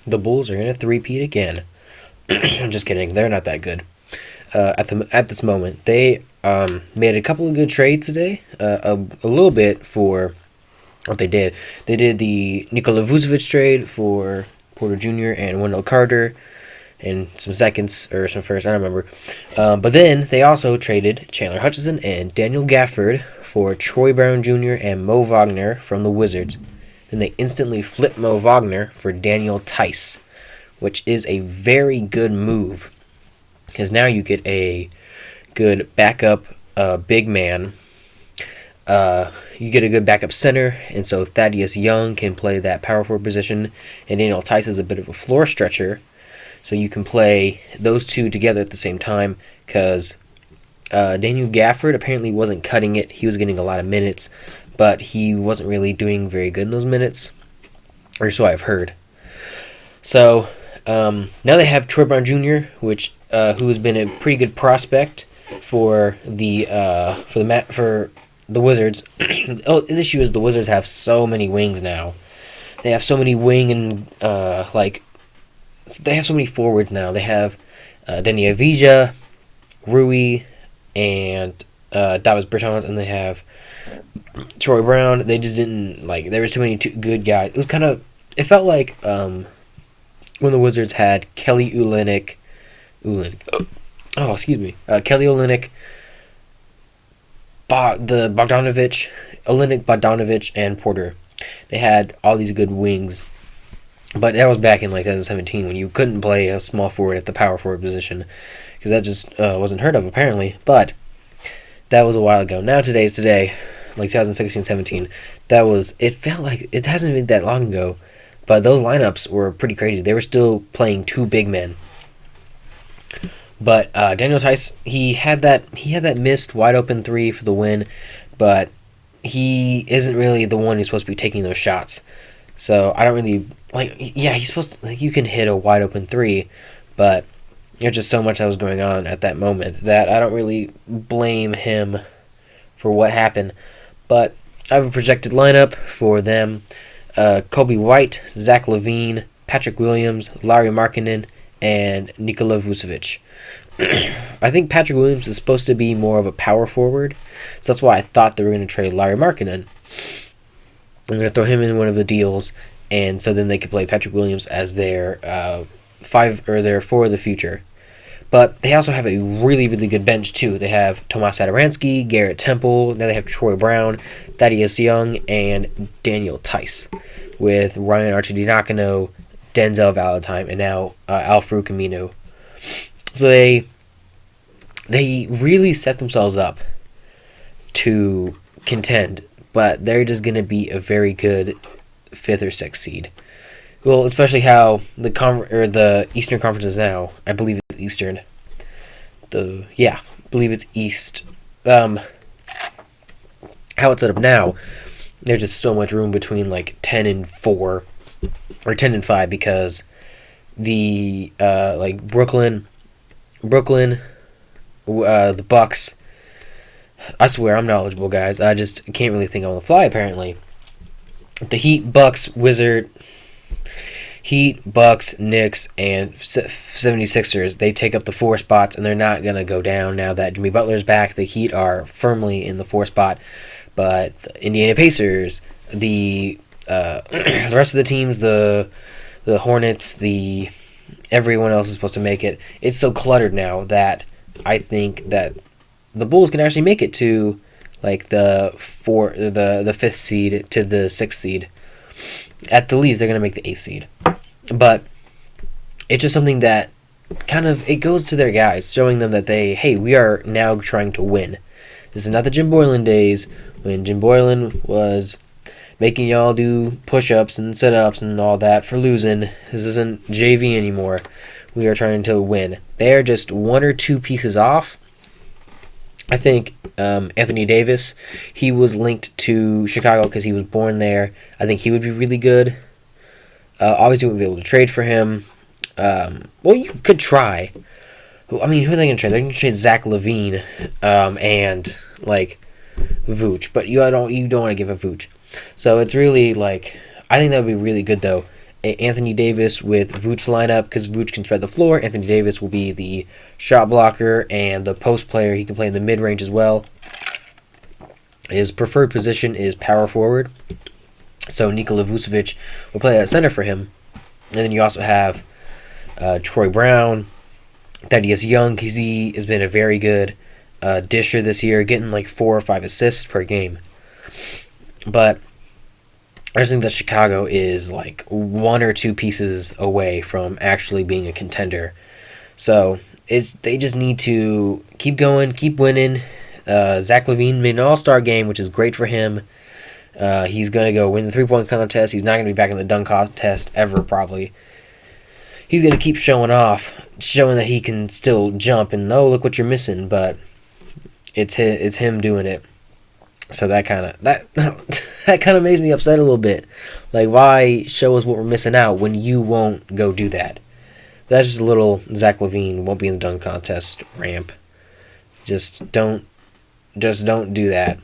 The Bulls are going to three-peat again. I'm just kidding. They're not that good at this moment. They made a couple of good trades today. A little bit for what they did. They did the Nikola Vucevic trade for Porter Jr. and Wendell Carter and some seconds or some first, I don't remember. But then they also traded Chandler Hutchison and Daniel Gafford for Troy Brown Jr. and Mo Wagner from the Wizards. Then they instantly flipped Mo Wagner for Daniel Tice, which is a very good move because now you get a good backup big man. You get a good backup center, and so Thaddeus Young can play that power forward position, and Daniel Tice is a bit of a floor stretcher, so you can play those two together at the same time because Daniel Gafford apparently wasn't cutting it. He was getting a lot of minutes, but he wasn't really doing very good in those minutes, or so I've heard. So now they have Troy Brown Jr., who has been a pretty good prospect for the Wizards. The issue is the Wizards have so many wings now. They have so many they have so many forwards now. They have Denny Avdija, Rui, and Davis Bertans, and they have Troy Brown. They just didn't there was too many good guys. It felt like when the Wizards had Kelly Olynyk. Kelly Olynyk, Bogdanovich, and Porter. They had all these good wings, but that was back in 2017 when you couldn't play a small forward at the power forward position because that just wasn't heard of apparently. But that was a while ago. Now today's today, 2016-17. It felt like it hasn't been that long ago, but those lineups were pretty crazy. They were still playing two big men. But Daniel Tice, he had that missed wide open three for the win, but he isn't really the one who's supposed to be taking those shots. So I don't really he's supposed to, you can hit a wide open three, but there's just so much that was going on at that moment that I don't really blame him for what happened. But I have a projected lineup for them: Kobe White, Zach LaVine, Patrick Williams, Lauri Markkanen, and Nikola Vucevic. I think Patrick Williams is supposed to be more of a power forward, so that's why I thought they were going to trade Lauri Markkanen. I'm going to throw him in one of the deals, and so then they could play Patrick Williams as their their four of the future. But they also have a really, really good bench too. They have Tomas Satoransky, Garrett Temple. Now they have Troy Brown, Thaddeus Young, and Daniel Tice, with Ryan Arcidiacono, Denzel Valentine, and now Al-Farouq Aminu. So they really set themselves up to contend, but they're just going to be a very good 5th or 6th seed. Well, especially how the Eastern Conference is now. I believe it's Eastern. I believe it's East. How it's set up now, there's just so much room between 10 and 4 or 10 and 5 because the Brooklyn, the Bucks. I swear I'm knowledgeable, guys. I just can't really think on the fly. Apparently, the Heat, Bucks, Knicks, and 76ers. They take up the 4 spots, and they're not gonna go down now that Jimmy Butler's back. The Heat are firmly in the 4 spot, but the Indiana Pacers, the rest of the teams, the Hornets, everyone else is supposed to make it. It's so cluttered now that I think that the Bulls can actually make it to the 5th seed to the 6th seed. At the least, they're gonna make the 8th seed. But it's just something that it goes to their guys, showing them that we are now trying to win. This is not the Jim Boylan days when Jim Boylan was making y'all do push-ups and sit-ups and all that for losing. This isn't JV anymore. We are trying to win. They are just 1 or 2 pieces off. I think Anthony Davis, he was linked to Chicago because he was born there. I think he would be really good. Obviously, we wouldn't be able to trade for him. You could try. I mean, who are they going to trade? They're going to trade Zach LaVine and Vooch, but you don't want to give a Vooch. So it's really I think that would be really good though. Anthony Davis with Vooch lineup because Vooch can spread the floor. Anthony Davis will be the shot blocker and the post player. He can play in the mid range as well. His preferred position is power forward, so Nikola Vucevic will play at center for him. And then you also have Troy Brown, Thaddeus Young. He has been a very good disher this year, getting like 4 or 5 assists per game. But I just think that Chicago is like 1 or 2 pieces away from actually being a contender. So they just need to keep going, keep winning. Zach LaVine made an all-star game, which is great for him. He's going to go win the three-point contest. He's not going to be back in the dunk contest ever, probably. He's going to keep showing off, showing that he can still jump. And, oh, look what you're missing. But it's him doing it. So that kind of makes me upset a little bit. Like, why show us what we're missing out when you won't go do that? But that's just a little Zach LaVine won't be in the dunk contest ramp. Just don't do that.